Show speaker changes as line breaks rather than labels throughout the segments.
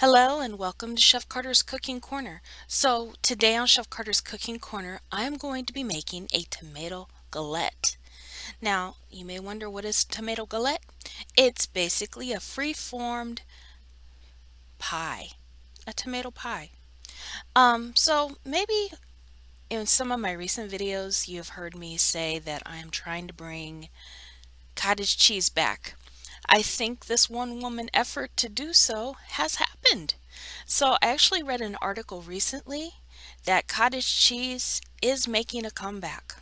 Hello and welcome to Chef Carter's Cooking Corner. So today on Chef Carter's Cooking Corner, I'm going to be making a tomato galette. Now, you may wonder, what is tomato galette? It's basically a free-formed pie, a tomato pie. So maybe in some of my recent videos, you've heard me say that I am trying to bring cottage cheese back. I think this one woman effort to do so has happened. So I actually read an article recently that cottage cheese is making a comeback.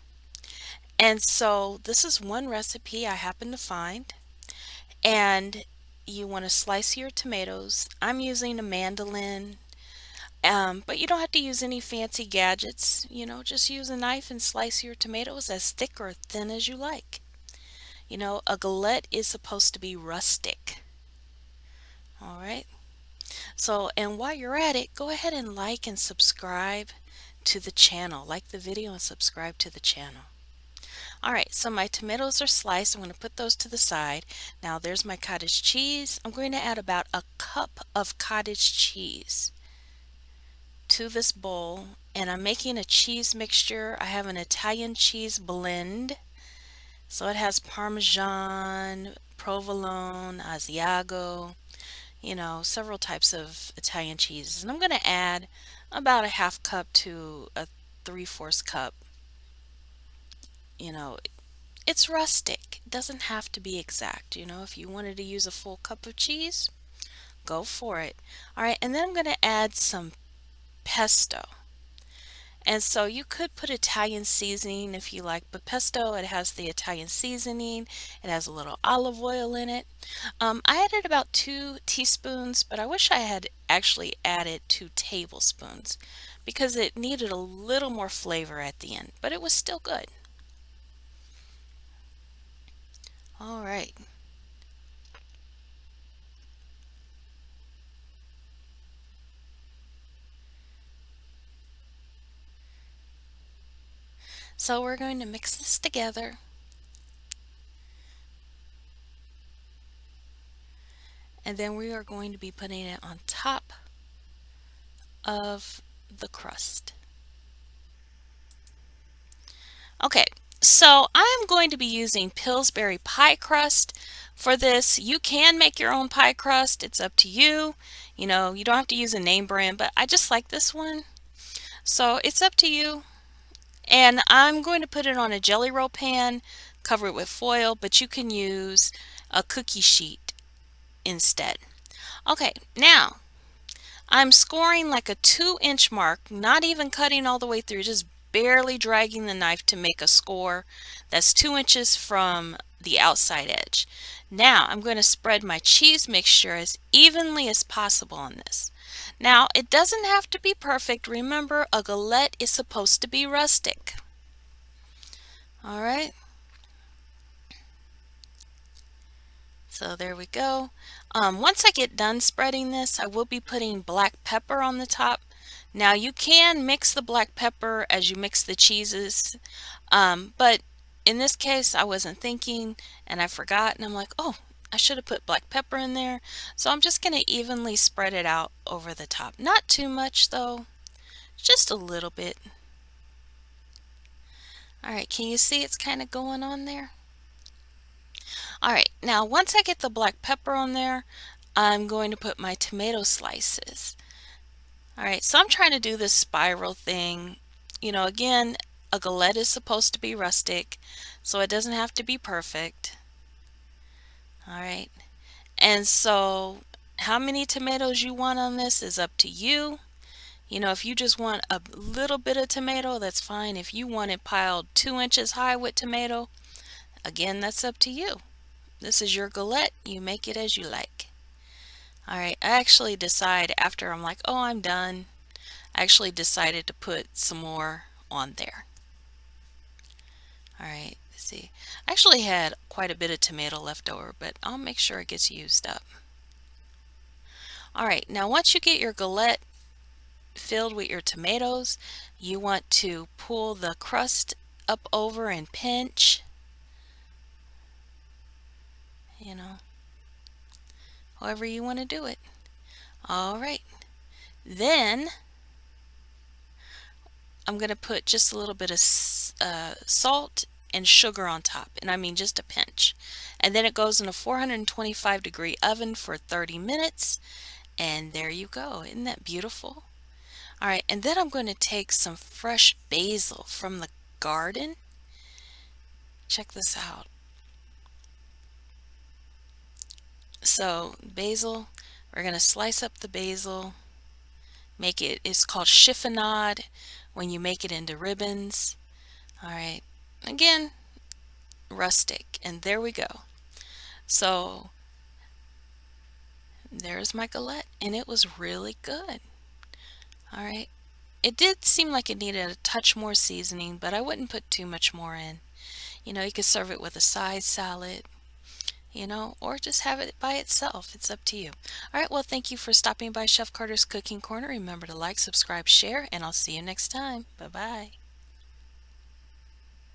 And so this is one recipe I happened to find. And you want to slice your tomatoes. I'm using a mandolin, but you don't have to use any fancy gadgets. Just use a knife and slice your tomatoes as thick or thin as you like. A galette is supposed to be rustic. All right. So, and while you're at it, go ahead and like and subscribe to the channel. Like the video and subscribe to the channel. All right, so my tomatoes are sliced. I'm going to put those to the side. Now there's my cottage cheese. I'm going to add about a cup of cottage cheese to this bowl, and I'm making a cheese mixture. I have an Italian cheese blend. So it has Parmesan, provolone, Asiago, several types of Italian cheeses. And I'm going to add about a half cup to a 3/4 cup. You know, it's rustic. It doesn't have to be exact. If you wanted to use a full cup of cheese, go for it. All right, and then I'm going to add some pesto. And so you could put Italian seasoning if you like, but pesto, it has the Italian seasoning. It has a little olive oil in it. I added about 2 teaspoons, but I wish I had actually added 2 tablespoons because it needed a little more flavor at the end, but it was still good. All right. So we're going to mix this together. And then we are going to be putting it on top of the crust. Okay, so I'm going to be using Pillsbury pie crust for this. You can make your own pie crust. It's up to you. You don't have to use a name brand, but I just like this one. So it's up to you. And I'm going to put it on a jelly roll pan, cover it with foil, but you can use a cookie sheet instead. Okay, now I'm scoring like a 2-inch mark, not even cutting all the way through, just barely dragging the knife to make a score that's 2 inches from the outside edge. Now I'm going to spread my cheese mixture as evenly as possible on this. Now it doesn't have to be perfect. Remember, a galette is supposed to be rustic. All right. So there we go. Once I get done spreading this, I will be putting black pepper on the top. Now you can mix the black pepper as you mix the cheeses, but in this case I wasn't thinking and I forgot, and I'm like, oh, I should have put black pepper in there. So I'm just going to evenly spread it out over the top. Not too much though, just a little bit. All right, can you see it's kind of going on there? All right, now once I get the black pepper on there, I'm going to put my tomato slices. All right, so I'm trying to do this spiral thing. Again, a galette is supposed to be rustic, so it doesn't have to be perfect. All right, and so how many tomatoes you want on this is up to you. If you just want a little bit of tomato, that's fine. If you want it piled 2 inches high with tomato, again, that's up to you. This is your galette. You make it as you like. All right, I actually decide after I'm like, oh, I'm done. I actually decided to put some more on there. All right, let's see. I actually had quite a bit of tomato left over, but I'll make sure it gets used up. All right, now once you get your galette filled with your tomatoes, you want to pull the crust up over and pinch. However you want to do it. All right. Then I'm going to put just a little bit of salt and sugar on top, and I mean just a pinch. And then it goes in a 425-degree oven for 30 minutes, and there you go. Isn't that beautiful? All right, and then I'm going to take some fresh basil from the garden. Check this out. So basil, we're going to slice up the basil, make it, it's called chiffonade when you make it into ribbons. All right, again, rustic, and there we go. So there's my galette, and it was really good. All right, it did seem like it needed a touch more seasoning, but I wouldn't put too much more in. You could serve it with a side salad, or just have it by itself. It's up to you. All right, well, thank you for stopping by Chef Carter's Cooking Corner. Remember to like, subscribe, share, and I'll see you next time. Bye-bye.